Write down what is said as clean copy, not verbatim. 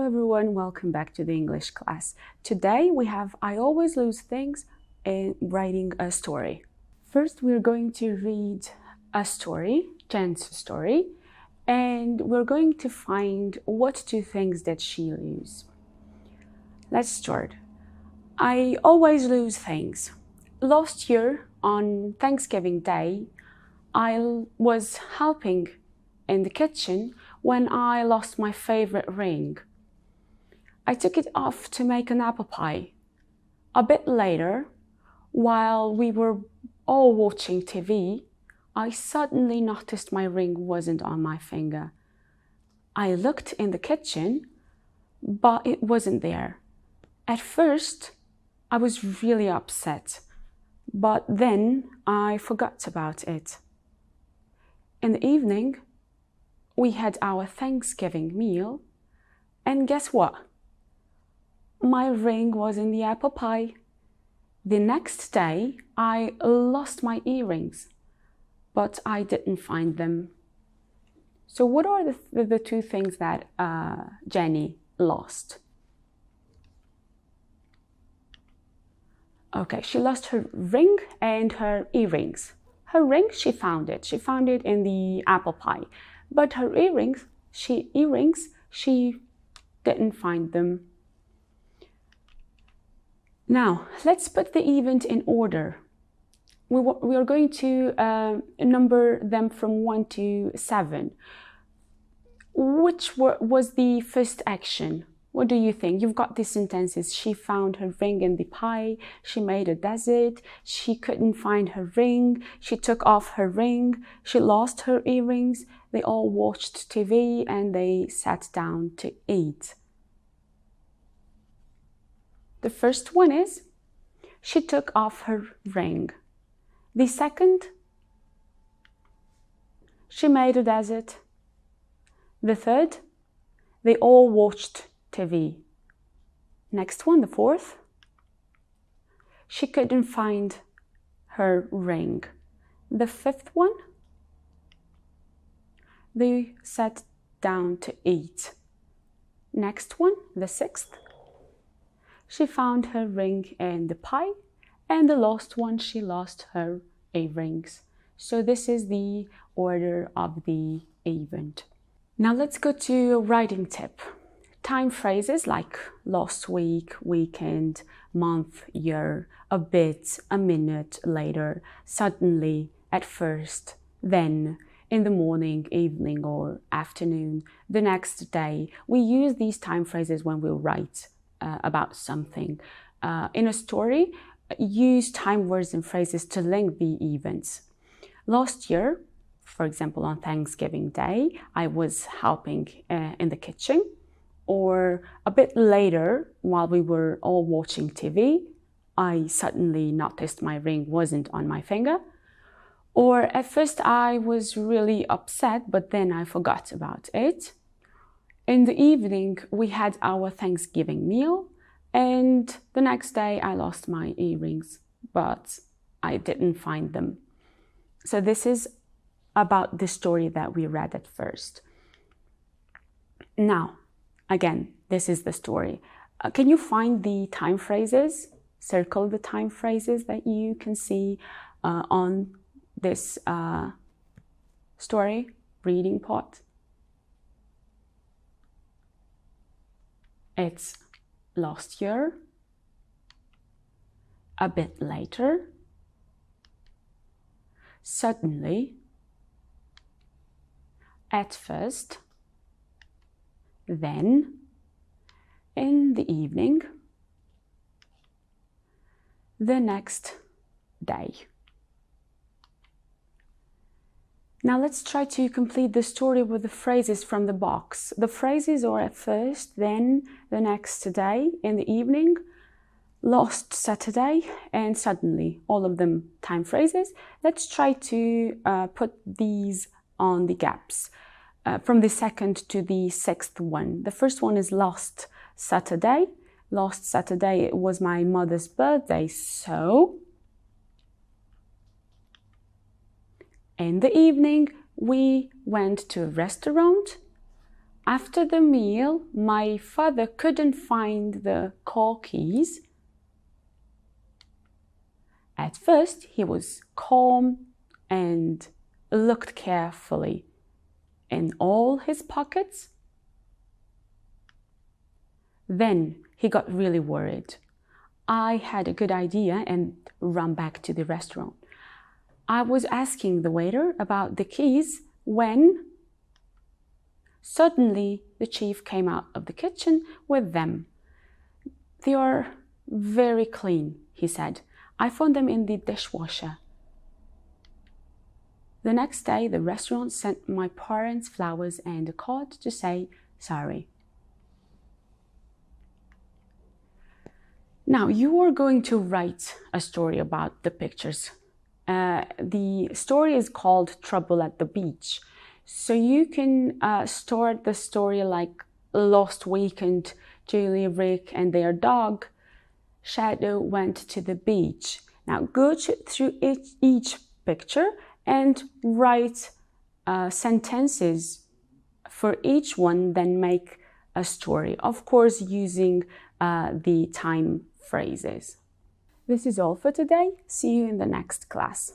Hello everyone, welcome back to the English class. Today we have I always lose things in writing a story. First we're going to read a story, Jen's story, and we're going to find what two things did she lose. Let's start. I always lose things. Last year on Thanksgiving Day, I was helping in the kitchen when I lost my favorite ring. I took it off to make an apple pie. A bit later, while we were all watching TV, I suddenly noticed my ring wasn't on my finger. I looked in the kitchen, but it wasn't there. At first, I was really upset, but then I forgot about it. In the evening, we had our Thanksgiving meal, and guess what? My ring was in the apple pie. The next day, I lost my earrings, but I didn't find them. So what are the two things that Jenny lost? Okay, she lost her ring and her earrings. Her ring, she found it. She found it in the apple pie. But her earrings, she didn't find them. Now, let's put the event in order. We are going to number them from 1 to 7. Which was the first action? What do you think? You've got these sentences. She found her ring in the pie. She made a desert. She couldn't find her ring. She took off her ring. She lost her earrings. They all watched TV and they sat down to eat. The first one is, she took off her ring. The second, she made a desert. The third, they all watched TV. Next one, the fourth, she couldn't find her ring. The fifth one, they sat down to eat. Next one, the sixth, she found her ring in the pie. And the last one, she lost her earrings. So this is the order of the event. Now let's go to a writing tip. Time phrases like last week, weekend, month, year, a bit, a minute, later, suddenly, at first, then, in the morning, evening, or afternoon, the next day. We use these time phrases when we write about something. In a story, use time words and phrases to link the events. Last year, for example, on Thanksgiving Day, I was helping in the kitchen. Or a bit later, while we were all watching TV, I suddenly noticed my ring wasn't on my finger. Or at first I was really upset, but then I forgot about it. In the evening, we had our Thanksgiving meal, and the next day I lost my earrings, but I didn't find them. So this is about the story that we read at first. Now, again, this is the story. Can you find the time phrases? Circle the time phrases that you can see on this story reading part. It's last year, a bit later, suddenly, at first, then, in the evening, the next day. Now let's try to complete the story with the phrases from the box. The phrases are at first, then, the next day, in the evening, last Saturday, and suddenly. All of them time phrases. Let's try to put these on the gaps. From the second to the sixth one. The first one is last Saturday. Last Saturday it was my mother's birthday, so in the evening we went to a restaurant. After the meal, my father couldn't find the car keys. At first, he was calm and looked carefully in all his pockets. Then he got really worried. I had a good idea and ran back to the restaurant. I was asking the waiter about the keys when suddenly the chief came out of the kitchen with them. "They are very clean," he said. "I found them in the dishwasher." The next day, the restaurant sent my parents flowers and a card to say sorry. Now, you are going to write a story about the pictures. The story is called Trouble at the Beach. So you can start the story like last weekend, Julie, Rick, and their dog Shadow went to the beach. Now go through each picture and write sentences for each one, then make a story, of course using the time phrases. This is all for today. See you in the next class.